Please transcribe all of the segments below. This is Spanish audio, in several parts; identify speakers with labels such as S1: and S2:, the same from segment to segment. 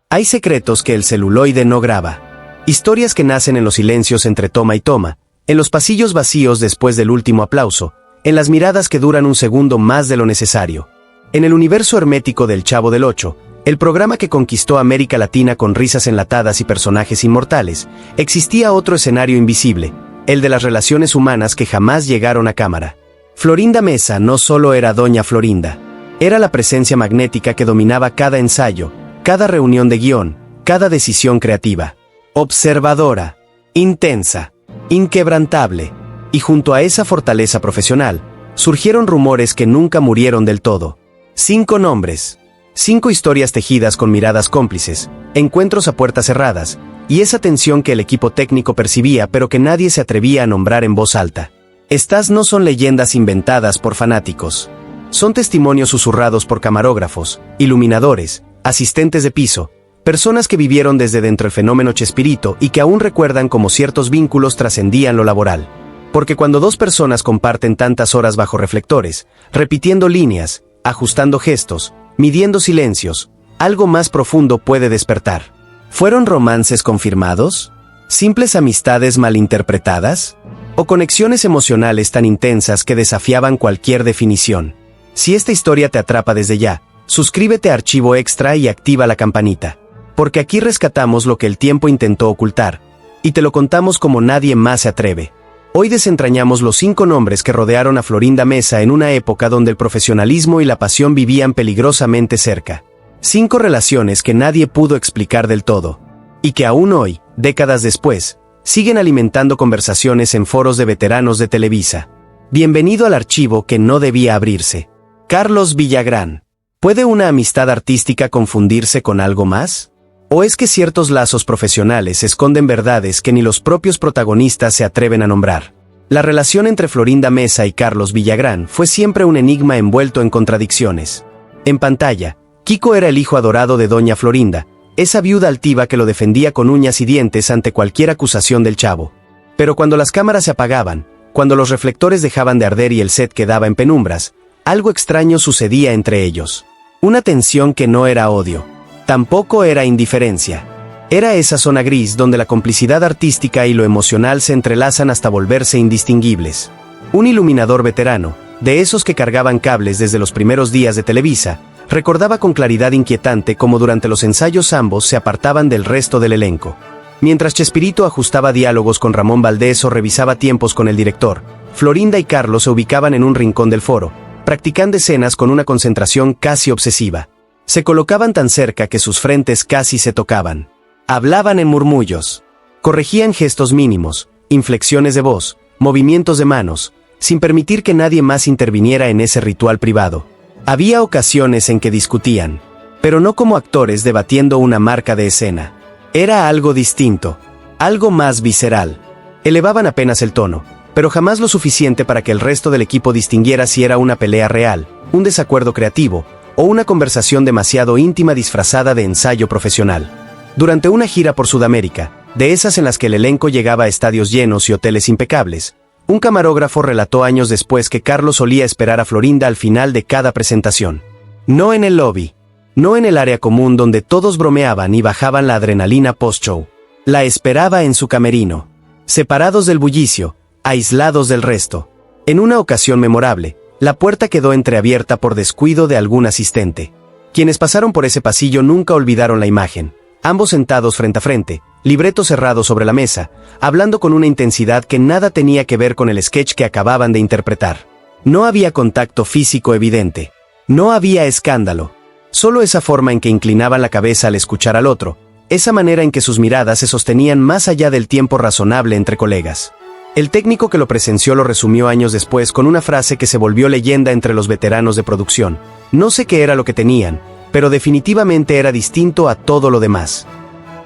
S1: Hay secretos que el celuloide no graba. Historias que nacen en los silencios entre toma y toma, en los pasillos vacíos después del último aplauso, en las miradas que duran un segundo más de lo necesario. En el universo hermético del Chavo del Ocho, el programa que conquistó América Latina con risas enlatadas y personajes inmortales, existía otro escenario invisible, el de las relaciones humanas que jamás llegaron a cámara. Florinda Mesa no solo era Doña Florinda, era la presencia magnética que dominaba cada ensayo, cada reunión de guión, cada decisión creativa. Observadora, intensa, inquebrantable, y junto a esa fortaleza profesional, surgieron rumores que nunca murieron del todo. 5 nombres, 5 historias tejidas con miradas cómplices, encuentros a puertas cerradas, y esa tensión que el equipo técnico percibía pero que nadie se atrevía a nombrar en voz alta. Estas no son leyendas inventadas por fanáticos. Son testimonios susurrados por camarógrafos, iluminadores, asistentes de piso, personas que vivieron desde dentro el fenómeno Chespirito y que aún recuerdan cómo ciertos vínculos trascendían lo laboral. Porque cuando 2 personas comparten tantas horas bajo reflectores, repitiendo líneas, ajustando gestos, midiendo silencios, algo más profundo puede despertar. ¿Fueron romances confirmados? ¿Simples amistades malinterpretadas? ¿O conexiones emocionales tan intensas que desafiaban cualquier definición? Si esta historia te atrapa desde ya, suscríbete a Archivo Extra y activa la campanita. Porque aquí rescatamos lo que el tiempo intentó ocultar, y te lo contamos como nadie más se atreve. Hoy desentrañamos los 5 nombres que rodearon a Florinda Mesa en una época donde el profesionalismo y la pasión vivían peligrosamente cerca. 5 relaciones que nadie pudo explicar del todo, y que aún hoy, décadas después, siguen alimentando conversaciones en foros de veteranos de Televisa. Bienvenido al archivo que no debía abrirse. Carlos Villagrán. ¿Puede una amistad artística confundirse con algo más? ¿O es que ciertos lazos profesionales esconden verdades que ni los propios protagonistas se atreven a nombrar? La relación entre Florinda Mesa y Carlos Villagrán fue siempre un enigma envuelto en contradicciones. En pantalla, Kiko era el hijo adorado de Doña Florinda, esa viuda altiva que lo defendía con uñas y dientes ante cualquier acusación del Chavo. Pero cuando las cámaras se apagaban, cuando los reflectores dejaban de arder y el set quedaba en penumbras, algo extraño sucedía entre ellos. Una tensión que no era odio. Tampoco era indiferencia. Era esa zona gris donde la complicidad artística y lo emocional se entrelazan hasta volverse indistinguibles. Un iluminador veterano, de esos que cargaban cables desde los primeros días de Televisa, recordaba con claridad inquietante cómo durante los ensayos ambos se apartaban del resto del elenco. Mientras Chespirito ajustaba diálogos con Ramón Valdés o revisaba tiempos con el director, Florinda y Carlos se ubicaban en un rincón del foro, practicando escenas con una concentración casi obsesiva. Se colocaban tan cerca que sus frentes casi se tocaban. Hablaban en murmullos. Corregían gestos mínimos, inflexiones de voz, movimientos de manos, sin permitir que nadie más interviniera en ese ritual privado. Había ocasiones en que discutían, pero no como actores debatiendo una marca de escena. Era algo distinto, algo más visceral. Elevaban apenas el tono, pero jamás lo suficiente para que el resto del equipo distinguiera si era una pelea real, un desacuerdo creativo, o una conversación demasiado íntima disfrazada de ensayo profesional. Durante una gira por Sudamérica, de esas en las que el elenco llegaba a estadios llenos y hoteles impecables, un camarógrafo relató años después que Carlos solía esperar a Florinda al final de cada presentación. No en el lobby, no en el área común donde todos bromeaban y bajaban la adrenalina post-show. La esperaba en su camerino, separados del bullicio, aislados del resto. En una ocasión memorable, la puerta quedó entreabierta por descuido de algún asistente. Quienes pasaron por ese pasillo nunca olvidaron la imagen. Ambos sentados frente a frente, libreto cerrado sobre la mesa, hablando con una intensidad que nada tenía que ver con el sketch que acababan de interpretar. No había contacto físico evidente. No había escándalo. Solo esa forma en que inclinaban la cabeza al escuchar al otro, esa manera en que sus miradas se sostenían más allá del tiempo razonable entre colegas. El técnico que lo presenció lo resumió años después con una frase que se volvió leyenda entre los veteranos de producción. No sé qué era lo que tenían, pero definitivamente era distinto a todo lo demás.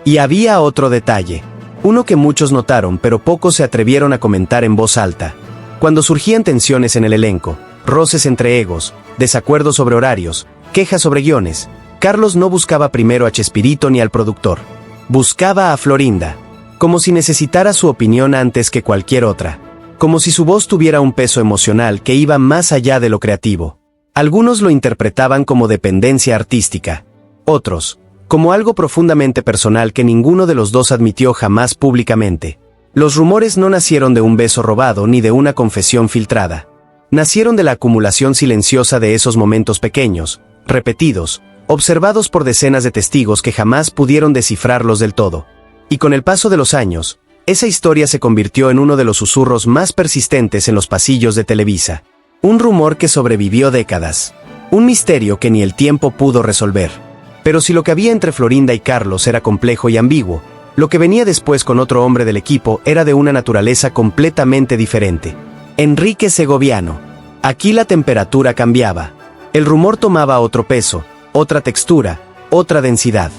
S1: Y había otro detalle, uno que muchos notaron pero pocos se atrevieron a comentar en voz alta. Cuando surgían tensiones en el elenco, roces entre egos, desacuerdos sobre horarios, quejas sobre guiones, Carlos no buscaba primero a Chespirito ni al productor. Buscaba a Florinda. Como si necesitara su opinión antes que cualquier otra. Como si su voz tuviera un peso emocional que iba más allá de lo creativo. Algunos lo interpretaban como dependencia artística. Otros, como algo profundamente personal que ninguno de los dos admitió jamás públicamente. Los rumores no nacieron de un beso robado ni de una confesión filtrada. Nacieron de la acumulación silenciosa de esos momentos pequeños, repetidos, observados por decenas de testigos que jamás pudieron descifrarlos del todo. Y con el paso de los años, esa historia se convirtió en uno de los susurros más persistentes en los pasillos de Televisa. Un rumor que sobrevivió décadas. Un misterio que ni el tiempo pudo resolver. Pero si lo que había entre Florinda y Carlos era complejo y ambiguo, lo que venía después con otro hombre del equipo era de una naturaleza completamente diferente. Enrique Segoviano. Aquí la temperatura cambiaba. El rumor tomaba otro peso, otra textura, otra densidad.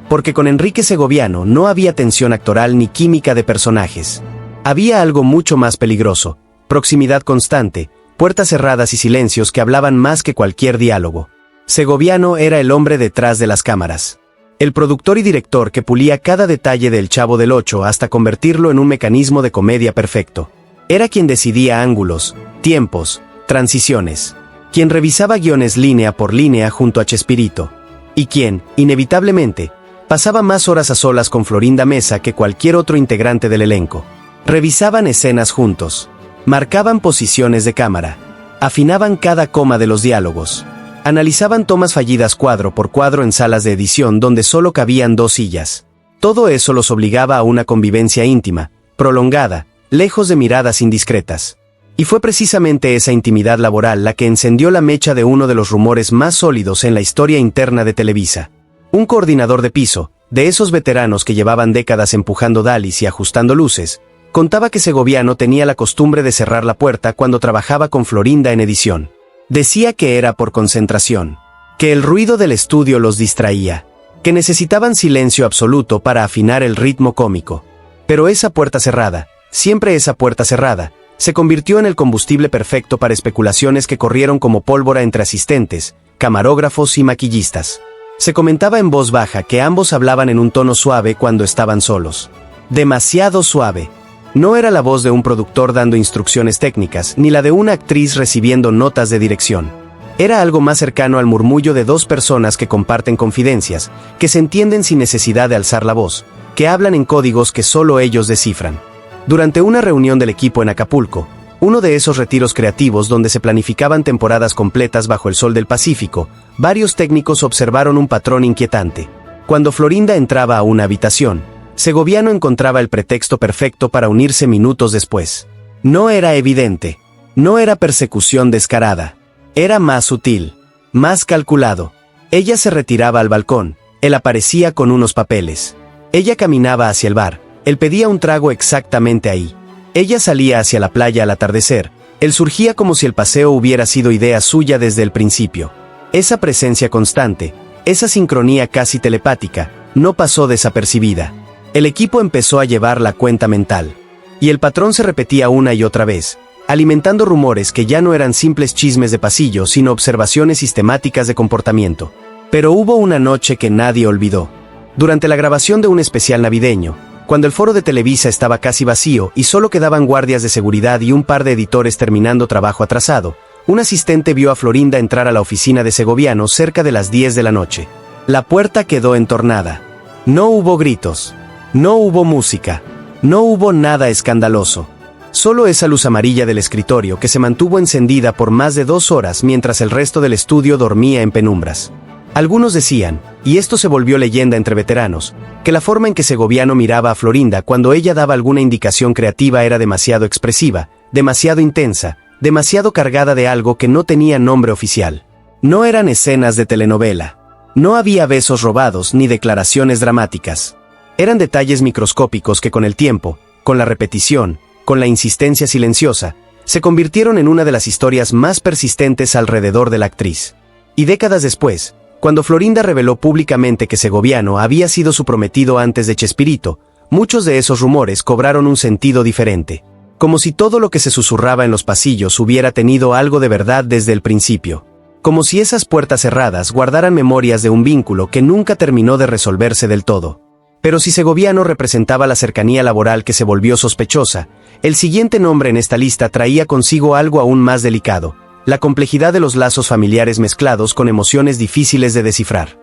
S1: Porque con Enrique Segoviano no había tensión actoral ni química de personajes. Había algo mucho más peligroso, proximidad constante, puertas cerradas y silencios que hablaban más que cualquier diálogo. Segoviano era el hombre detrás de las cámaras. El productor y director que pulía cada detalle del Chavo del Ocho hasta convertirlo en un mecanismo de comedia perfecto. Era quien decidía ángulos, tiempos, transiciones. Quien revisaba guiones línea por línea junto a Chespirito. Y quien, inevitablemente, pasaba más horas a solas con Florinda Mesa que cualquier otro integrante del elenco. Revisaban escenas juntos. Marcaban posiciones de cámara. Afinaban cada coma de los diálogos. Analizaban tomas fallidas cuadro por cuadro en salas de edición donde solo cabían 2 sillas. Todo eso los obligaba a una convivencia íntima, prolongada, lejos de miradas indiscretas. Y fue precisamente esa intimidad laboral la que encendió la mecha de uno de los rumores más sólidos en la historia interna de Televisa. Un coordinador de piso, de esos veteranos que llevaban décadas empujando dalis y ajustando luces, contaba que Segoviano tenía la costumbre de cerrar la puerta cuando trabajaba con Florinda en edición. Decía que era por concentración, que el ruido del estudio los distraía, que necesitaban silencio absoluto para afinar el ritmo cómico. Pero esa puerta cerrada, siempre esa puerta cerrada, se convirtió en el combustible perfecto para especulaciones que corrieron como pólvora entre asistentes, camarógrafos y maquillistas. Se comentaba en voz baja que ambos hablaban en un tono suave cuando estaban solos. Demasiado suave. No era la voz de un productor dando instrucciones técnicas, ni la de una actriz recibiendo notas de dirección. Era algo más cercano al murmullo de 2 personas que comparten confidencias, que se entienden sin necesidad de alzar la voz, que hablan en códigos que solo ellos descifran. Durante una reunión del equipo en Acapulco, uno de esos retiros creativos donde se planificaban temporadas completas bajo el sol del Pacífico, varios técnicos observaron un patrón inquietante. Cuando Florinda entraba a una habitación, Segoviano encontraba el pretexto perfecto para unirse minutos después. No era evidente, no era persecución descarada, era más sutil, más calculado. Ella se retiraba al balcón, él aparecía con unos papeles. Ella caminaba hacia el bar, él pedía un trago exactamente ahí. Ella salía hacia la playa al atardecer, él surgía como si el paseo hubiera sido idea suya desde el principio. Esa presencia constante, esa sincronía casi telepática, no pasó desapercibida. El equipo empezó a llevar la cuenta mental. Y el patrón se repetía una y otra vez, alimentando rumores que ya no eran simples chismes de pasillo, sino observaciones sistemáticas de comportamiento. Pero hubo una noche que nadie olvidó. Durante la grabación de un especial navideño, cuando el foro de Televisa estaba casi vacío y solo quedaban guardias de seguridad y un par de editores terminando trabajo atrasado, un asistente vio a Florinda entrar a la oficina de Segoviano cerca de las 10 de la noche. La puerta quedó entornada. No hubo gritos. No hubo música. No hubo nada escandaloso. Solo esa luz amarilla del escritorio que se mantuvo encendida por más de 2 horas mientras el resto del estudio dormía en penumbras. Algunos decían, y esto se volvió leyenda entre veteranos, que la forma en que Segoviano miraba a Florinda cuando ella daba alguna indicación creativa era demasiado expresiva, demasiado intensa, demasiado cargada de algo que no tenía nombre oficial. No eran escenas de telenovela. No había besos robados ni declaraciones dramáticas. Eran detalles microscópicos que con el tiempo, con la repetición, con la insistencia silenciosa, se convirtieron en una de las historias más persistentes alrededor de la actriz. Y décadas después, cuando Florinda reveló públicamente que Segoviano había sido su prometido antes de Chespirito, muchos de esos rumores cobraron un sentido diferente. Como si todo lo que se susurraba en los pasillos hubiera tenido algo de verdad desde el principio. Como si esas puertas cerradas guardaran memorias de un vínculo que nunca terminó de resolverse del todo. Pero si Segoviano representaba la cercanía laboral que se volvió sospechosa, el siguiente nombre en esta lista traía consigo algo aún más delicado, la complejidad de los lazos familiares mezclados con emociones difíciles de descifrar.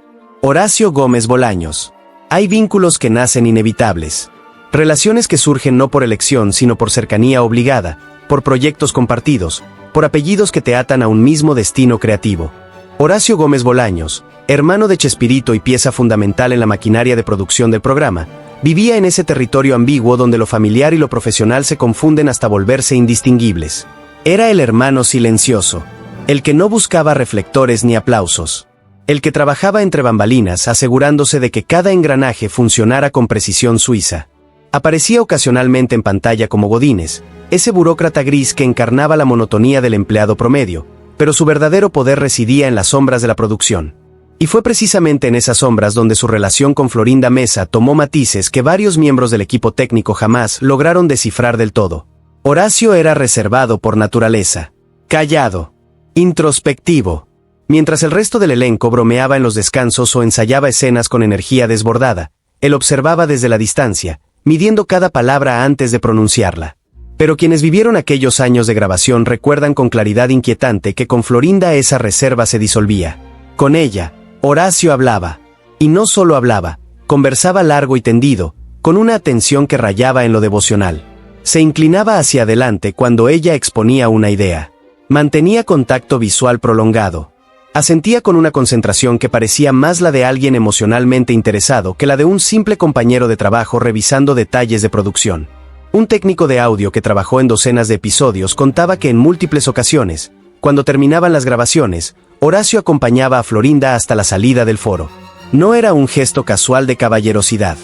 S1: Horacio Gómez Bolaños. Hay vínculos que nacen inevitables. Relaciones que surgen no por elección, sino por cercanía obligada, por proyectos compartidos, por apellidos que te atan a un mismo destino creativo. Horacio Gómez Bolaños, hermano de Chespirito y pieza fundamental en la maquinaria de producción del programa, vivía en ese territorio ambiguo donde lo familiar y lo profesional se confunden hasta volverse indistinguibles. Era el hermano silencioso, el que no buscaba reflectores ni aplausos, el que trabajaba entre bambalinas asegurándose de que cada engranaje funcionara con precisión suiza. Aparecía ocasionalmente en pantalla como Godínez, ese burócrata gris que encarnaba la monotonía del empleado promedio, pero su verdadero poder residía en las sombras de la producción. Y fue precisamente en esas sombras donde su relación con Florinda Mesa tomó matices que varios miembros del equipo técnico jamás lograron descifrar del todo. Horacio era reservado por naturaleza, callado, introspectivo. Mientras el resto del elenco bromeaba en los descansos o ensayaba escenas con energía desbordada, él observaba desde la distancia, midiendo cada palabra antes de pronunciarla. Pero quienes vivieron aquellos años de grabación recuerdan con claridad inquietante que con Florinda esa reserva se disolvía. Con ella, Horacio hablaba. Y no solo hablaba, conversaba largo y tendido, con una atención que rayaba en lo devocional. Se inclinaba hacia adelante cuando ella exponía una idea. Mantenía contacto visual prolongado. Asentía con una concentración que parecía más la de alguien emocionalmente interesado que la de un simple compañero de trabajo revisando detalles de producción. Un técnico de audio que trabajó en docenas de episodios contaba que en múltiples ocasiones, cuando terminaban las grabaciones, Horacio acompañaba a Florinda hasta la salida del foro. No era un gesto casual de caballerosidad.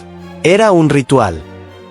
S1: Era un ritual.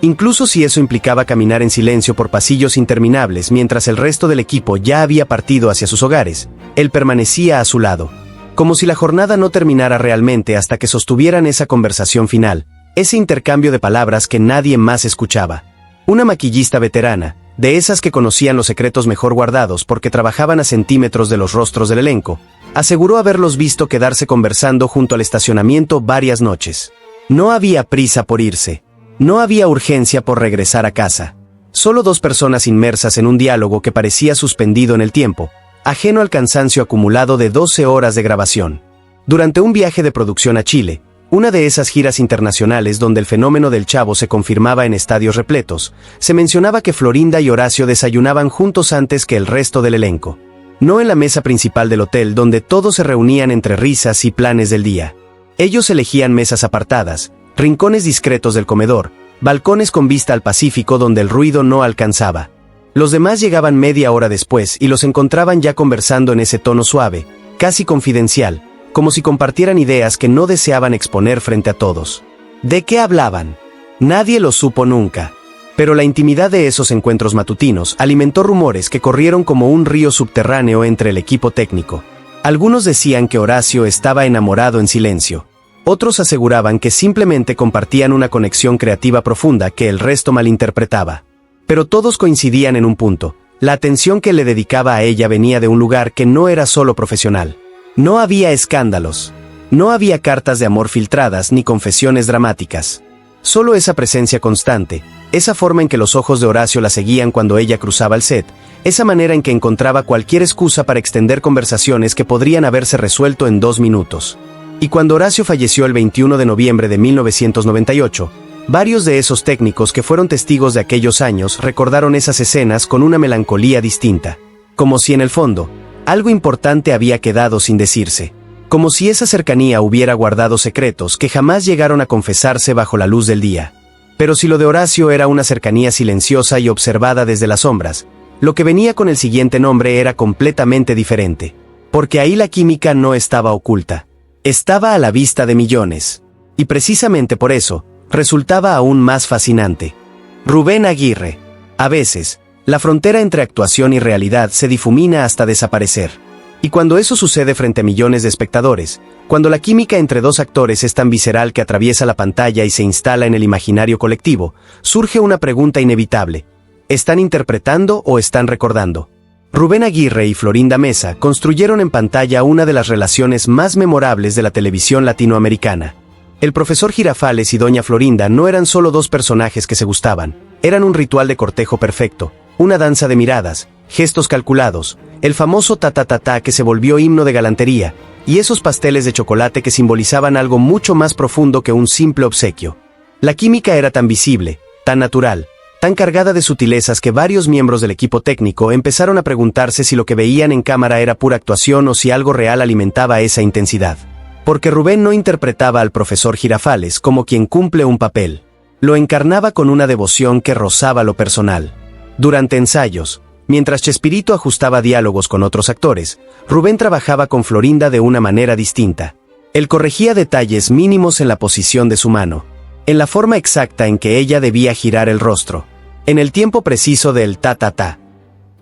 S1: Incluso si eso implicaba caminar en silencio por pasillos interminables mientras el resto del equipo ya había partido hacia sus hogares, él permanecía a su lado. Como si la jornada no terminara realmente hasta que sostuvieran esa conversación final, ese intercambio de palabras que nadie más escuchaba. Una maquillista veterana, de esas que conocían los secretos mejor guardados porque trabajaban a centímetros de los rostros del elenco, aseguró haberlos visto quedarse conversando junto al estacionamiento varias noches. No había prisa por irse. No había urgencia por regresar a casa. Solo dos personas inmersas en un diálogo que parecía suspendido en el tiempo, ajeno al cansancio acumulado de 12 horas de grabación. Durante un viaje de producción a Chile, una de esas giras internacionales donde el fenómeno del Chavo se confirmaba en estadios repletos, se mencionaba que Florinda y Horacio desayunaban juntos antes que el resto del elenco. No en la mesa principal del hotel donde todos se reunían entre risas y planes del día. Ellos elegían mesas apartadas, rincones discretos del comedor, balcones con vista al Pacífico donde el ruido no alcanzaba. Los demás llegaban media hora después y los encontraban ya conversando en ese tono suave, casi confidencial, como si compartieran ideas que no deseaban exponer frente a todos. ¿De qué hablaban? Nadie lo supo nunca. Pero la intimidad de esos encuentros matutinos alimentó rumores que corrieron como un río subterráneo entre el equipo técnico. Algunos decían que Horacio estaba enamorado en silencio. Otros aseguraban que simplemente compartían una conexión creativa profunda que el resto malinterpretaba. Pero todos coincidían en un punto: la atención que le dedicaba a ella venía de un lugar que no era solo profesional. No había escándalos. No había cartas de amor filtradas ni confesiones dramáticas. Solo esa presencia constante, esa forma en que los ojos de Horacio la seguían cuando ella cruzaba el set, esa manera en que encontraba cualquier excusa para extender conversaciones que podrían haberse resuelto en 2 minutos. Y cuando Horacio falleció el 21 de noviembre de 1998, varios de esos técnicos que fueron testigos de aquellos años recordaron esas escenas con una melancolía distinta. Como si en el fondo, algo importante había quedado sin decirse. Como si esa cercanía hubiera guardado secretos que jamás llegaron a confesarse bajo la luz del día. Pero si lo de Horacio era una cercanía silenciosa y observada desde las sombras, lo que venía con el siguiente nombre era completamente diferente. Porque ahí la química no estaba oculta. Estaba a la vista de millones. Y precisamente por eso, resultaba aún más fascinante. Rubén Aguirre. A veces, la frontera entre actuación y realidad se difumina hasta desaparecer. Y cuando eso sucede frente a millones de espectadores, cuando la química entre dos actores es tan visceral que atraviesa la pantalla y se instala en el imaginario colectivo, surge una pregunta inevitable. ¿Están interpretando o están recordando? Rubén Aguirre y Florinda Mesa construyeron en pantalla una de las relaciones más memorables de la televisión latinoamericana. El profesor Girafales y doña Florinda no eran solo dos personajes que se gustaban, eran un ritual de cortejo perfecto, una danza de miradas, gestos calculados, el famoso ta-ta-ta-ta que se volvió himno de galantería, y esos pasteles de chocolate que simbolizaban algo mucho más profundo que un simple obsequio. La química era tan visible, tan natural, tan cargada de sutilezas que varios miembros del equipo técnico empezaron a preguntarse si lo que veían en cámara era pura actuación o si algo real alimentaba esa intensidad. Porque Rubén no interpretaba al profesor Girafales como quien cumple un papel. Lo encarnaba con una devoción que rozaba lo personal. Durante ensayos, mientras Chespirito ajustaba diálogos con otros actores, Rubén trabajaba con Florinda de una manera distinta. Él corregía detalles mínimos en la posición de su mano, en la forma exacta en que ella debía girar el rostro, en el tiempo preciso del ta-ta-ta.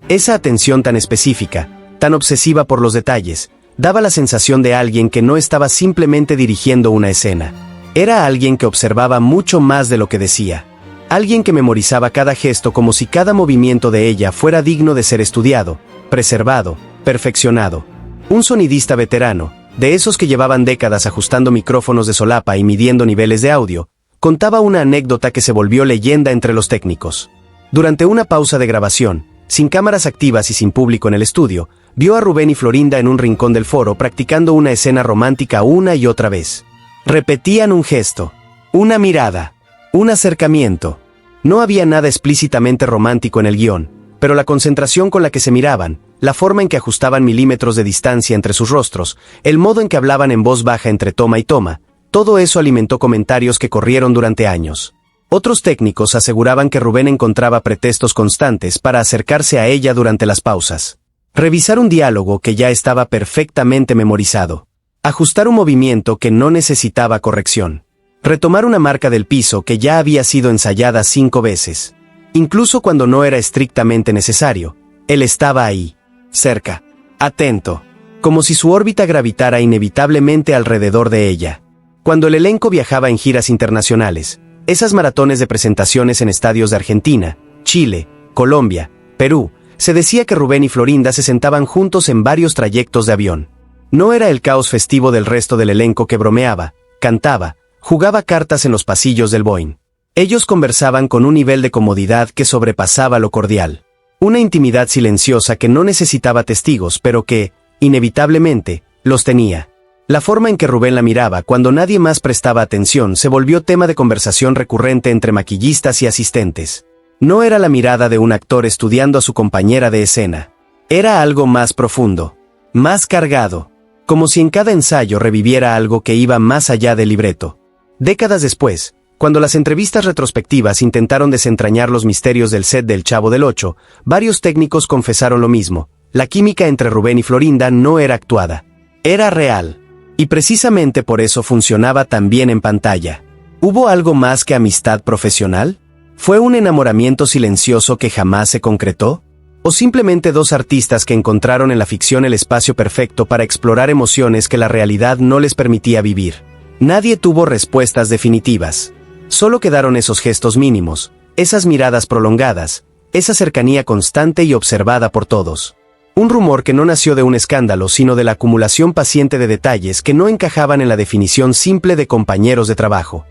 S1: Esa atención tan específica, tan obsesiva por los detalles, daba la sensación de alguien que no estaba simplemente dirigiendo una escena. Era alguien que observaba mucho más de lo que decía. Alguien que memorizaba cada gesto como si cada movimiento de ella fuera digno de ser estudiado, preservado, perfeccionado. Un sonidista veterano, de esos que llevaban décadas ajustando micrófonos de solapa y midiendo niveles de audio, contaba una anécdota que se volvió leyenda entre los técnicos. Durante una pausa de grabación, sin cámaras activas y sin público en el estudio, vio a Rubén y Florinda en un rincón del foro practicando una escena romántica una y otra vez. Repetían un gesto, una mirada, un acercamiento. No había nada explícitamente romántico en el guión, pero la concentración con la que se miraban, la forma en que ajustaban milímetros de distancia entre sus rostros, el modo en que hablaban en voz baja entre toma y toma, todo eso alimentó comentarios que corrieron durante años. Otros técnicos aseguraban que Rubén encontraba pretextos constantes para acercarse a ella durante las pausas. Revisar un diálogo que ya estaba perfectamente memorizado. Ajustar un movimiento que no necesitaba corrección. Retomar una marca del piso que ya había sido ensayada 5 veces. Incluso cuando no era estrictamente necesario, él estaba ahí, cerca, atento, como si su órbita gravitara inevitablemente alrededor de ella. Cuando el elenco viajaba en giras internacionales, esas maratones de presentaciones en estadios de Argentina, Chile, Colombia, Perú, se decía que Rubén y Florinda se sentaban juntos en varios trayectos de avión. No era el caos festivo del resto del elenco que bromeaba, cantaba, jugaba cartas en los pasillos del Boeing. Ellos conversaban con un nivel de comodidad que sobrepasaba lo cordial. Una intimidad silenciosa que no necesitaba testigos, pero que, inevitablemente, los tenía. La forma en que Rubén la miraba cuando nadie más prestaba atención se volvió tema de conversación recurrente entre maquillistas y asistentes. No era la mirada de un actor estudiando a su compañera de escena. Era algo más profundo, más cargado, como si en cada ensayo reviviera algo que iba más allá del libreto. Décadas después, cuando las entrevistas retrospectivas intentaron desentrañar los misterios del set del Chavo del Ocho, varios técnicos confesaron lo mismo: la química entre Rubén y Florinda no era actuada, era real. Y precisamente por eso funcionaba tan bien en pantalla. ¿Hubo algo más que amistad profesional? ¿Fue un enamoramiento silencioso que jamás se concretó? ¿O simplemente dos artistas que encontraron en la ficción el espacio perfecto para explorar emociones que la realidad no les permitía vivir? Nadie tuvo respuestas definitivas. Solo quedaron esos gestos mínimos, esas miradas prolongadas, esa cercanía constante y observada por todos. Un rumor que no nació de un escándalo, sino de la acumulación paciente de detalles que no encajaban en la definición simple de compañeros de trabajo.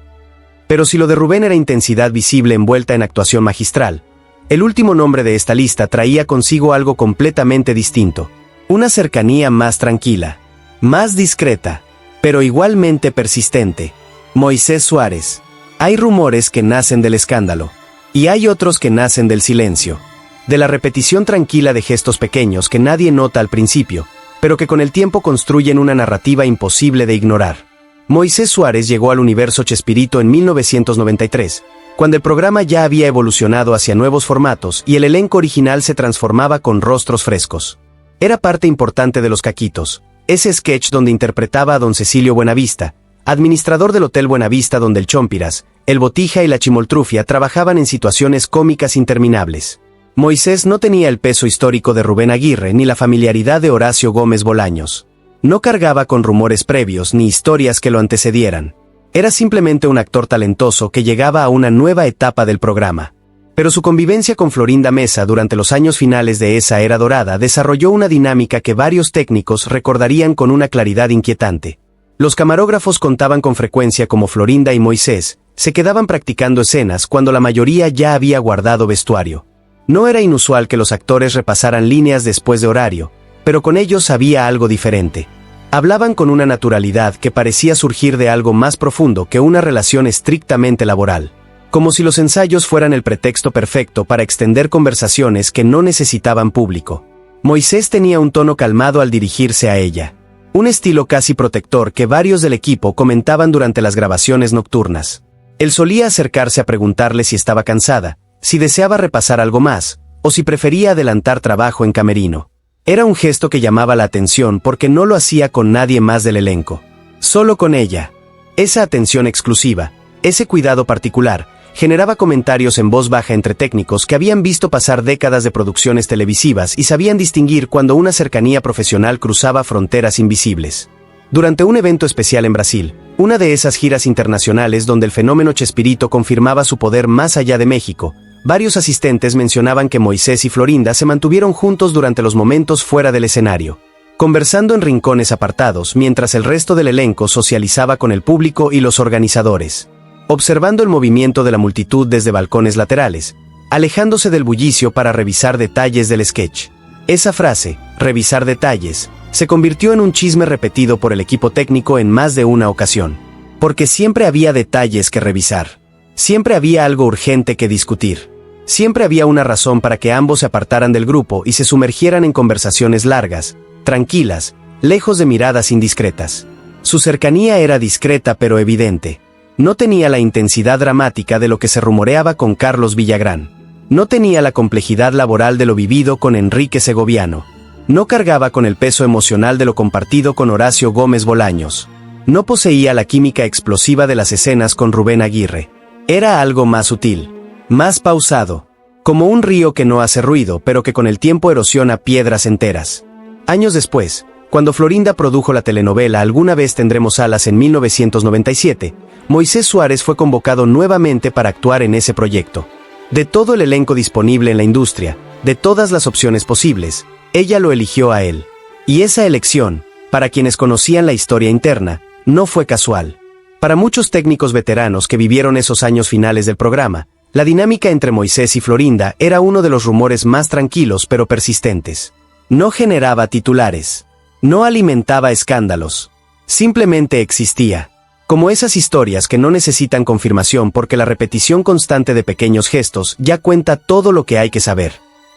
S1: Pero si lo de Rubén era intensidad visible envuelta en actuación magistral, el último nombre de esta lista traía consigo algo completamente distinto. Una cercanía más tranquila, más discreta, pero igualmente persistente. Moisés Suárez. Hay rumores que nacen del escándalo, y hay otros que nacen del silencio. De la repetición tranquila de gestos pequeños que nadie nota al principio, pero que con el tiempo construyen una narrativa imposible de ignorar. Moisés Suárez llegó al universo Chespirito en 1993, cuando el programa ya había evolucionado hacia nuevos formatos y el elenco original se transformaba con rostros frescos. Era parte importante de Los Caquitos, ese sketch donde interpretaba a don Cecilio Buenavista, administrador del Hotel Buenavista donde el Chompiras, el Botija y la Chimoltrufia trabajaban en situaciones cómicas interminables. Moisés no tenía el peso histórico de Rubén Aguirre ni la familiaridad de Horacio Gómez Bolaños. No cargaba con rumores previos ni historias que lo antecedieran. Era simplemente un actor talentoso que llegaba a una nueva etapa del programa. Pero su convivencia con Florinda Mesa durante los años finales de esa era dorada desarrolló una dinámica que varios técnicos recordarían con una claridad inquietante. Los camarógrafos contaban con frecuencia como Florinda y Moisés se quedaban practicando escenas cuando la mayoría ya había guardado vestuario. No era inusual que los actores repasaran líneas después de horario, pero con ellos había algo diferente. Hablaban con una naturalidad que parecía surgir de algo más profundo que una relación estrictamente laboral. Como si los ensayos fueran el pretexto perfecto para extender conversaciones que no necesitaban público. Moisés tenía un tono calmado al dirigirse a ella. Un estilo casi protector que varios del equipo comentaban durante las grabaciones nocturnas. Él solía acercarse a preguntarle si estaba cansada, si deseaba repasar algo más, o si prefería adelantar trabajo en camerino. Era un gesto que llamaba la atención porque no lo hacía con nadie más del elenco. Solo con ella. Esa atención exclusiva, ese cuidado particular, generaba comentarios en voz baja entre técnicos que habían visto pasar décadas de producciones televisivas y sabían distinguir cuando una cercanía profesional cruzaba fronteras invisibles. Durante un evento especial en Brasil, una de esas giras internacionales donde el fenómeno Chespirito confirmaba su poder más allá de México, varios asistentes mencionaban que Moisés y Florinda se mantuvieron juntos durante los momentos fuera del escenario, conversando en rincones apartados mientras el resto del elenco socializaba con el público y los organizadores, observando el movimiento de la multitud desde balcones laterales, alejándose del bullicio para revisar detalles del sketch. Esa frase, revisar detalles, se convirtió en un chisme repetido por el equipo técnico en más de una ocasión. Porque siempre había detalles que revisar. Siempre había algo urgente que discutir. Siempre había una razón para que ambos se apartaran del grupo y se sumergieran en conversaciones largas, tranquilas, lejos de miradas indiscretas. Su cercanía era discreta pero evidente. No tenía la intensidad dramática de lo que se rumoreaba con Carlos Villagrán. No tenía la complejidad laboral de lo vivido con Enrique Segoviano. No cargaba con el peso emocional de lo compartido con Horacio Gómez Bolaños. No poseía la química explosiva de las escenas con Rubén Aguirre. Era algo más sutil, más pausado, como un río que no hace ruido pero que con el tiempo erosiona piedras enteras. Años después, cuando Florinda produjo la telenovela Alguna vez tendremos alas en 1997, Moisés Suárez fue convocado nuevamente para actuar en ese proyecto. De todo el elenco disponible en la industria, de todas las opciones posibles, ella lo eligió a él. Y esa elección, para quienes conocían la historia interna, no fue casual. Para muchos técnicos veteranos que vivieron esos años finales del programa, la dinámica entre Moisés y Florinda era uno de los rumores más tranquilos pero persistentes. No generaba titulares. No alimentaba escándalos. Simplemente existía. Como esas historias que no necesitan confirmación porque la repetición constante de pequeños gestos ya cuenta todo lo que hay que saber.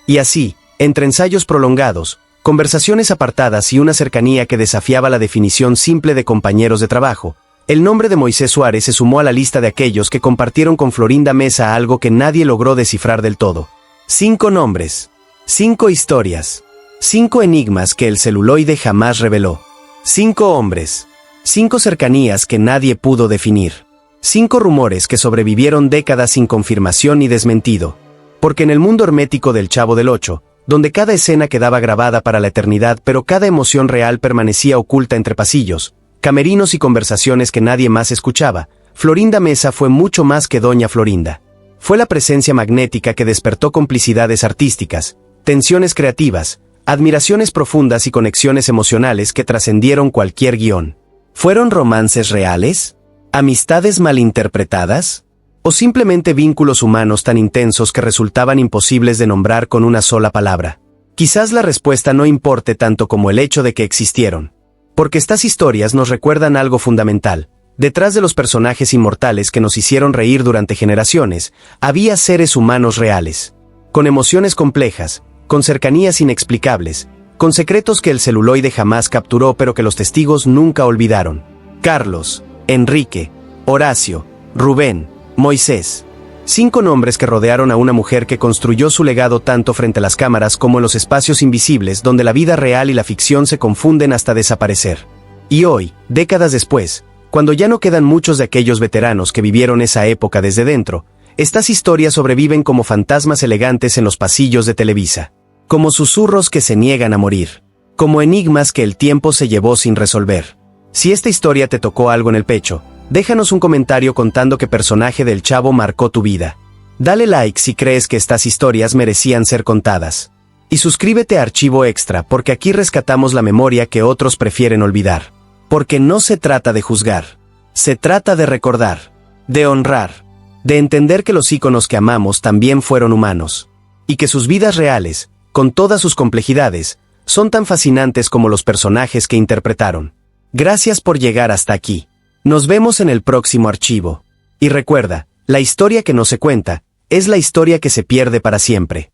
S1: Y así, entre ensayos prolongados, conversaciones apartadas y una cercanía que desafiaba la definición simple de compañeros de trabajo, el nombre de Moisés Suárez se sumó a la lista de aquellos que compartieron con Florinda Mesa algo que nadie logró descifrar del todo. 5 nombres. 5 historias. 5 enigmas que el celuloide jamás reveló. 5 hombres. 5 cercanías que nadie pudo definir. 5 rumores que sobrevivieron décadas sin confirmación ni desmentido. Porque en el mundo hermético del Chavo del Ocho, donde cada escena quedaba grabada para la eternidad pero cada emoción real permanecía oculta entre pasillos, camerinos y conversaciones que nadie más escuchaba, Florinda Mesa fue mucho más que Doña Florinda. Fue la presencia magnética que despertó complicidades artísticas, tensiones creativas, admiraciones profundas y conexiones emocionales que trascendieron cualquier guión. ¿Fueron romances reales? ¿Amistades malinterpretadas? ¿O simplemente vínculos humanos tan intensos que resultaban imposibles de nombrar con una sola palabra? Quizás la respuesta no importe tanto como el hecho de que existieron. Porque estas historias nos recuerdan algo fundamental. Detrás de los personajes inmortales que nos hicieron reír durante generaciones, había seres humanos reales. Con emociones complejas, con cercanías inexplicables, con secretos que el celuloide jamás capturó pero que los testigos nunca olvidaron. Carlos, Enrique, Horacio, Rubén, Moisés. 5 nombres que rodearon a una mujer que construyó su legado tanto frente a las cámaras como en los espacios invisibles donde la vida real y la ficción se confunden hasta desaparecer. Y hoy, décadas después, cuando ya no quedan muchos de aquellos veteranos que vivieron esa época desde dentro, estas historias sobreviven como fantasmas elegantes en los pasillos de Televisa. Como susurros que se niegan a morir. Como enigmas que el tiempo se llevó sin resolver. Si esta historia te tocó algo en el pecho, déjanos un comentario contando qué personaje del Chavo marcó tu vida. Dale like si crees que estas historias merecían ser contadas. Y suscríbete a Archivo Extra porque aquí rescatamos la memoria que otros prefieren olvidar. Porque no se trata de juzgar. Se trata de recordar. De honrar. De entender que los íconos que amamos también fueron humanos. Y que sus vidas reales, con todas sus complejidades, son tan fascinantes como los personajes que interpretaron. Gracias por llegar hasta aquí. Nos vemos en el próximo archivo. Y recuerda, la historia que no se cuenta, es la historia que se pierde para siempre.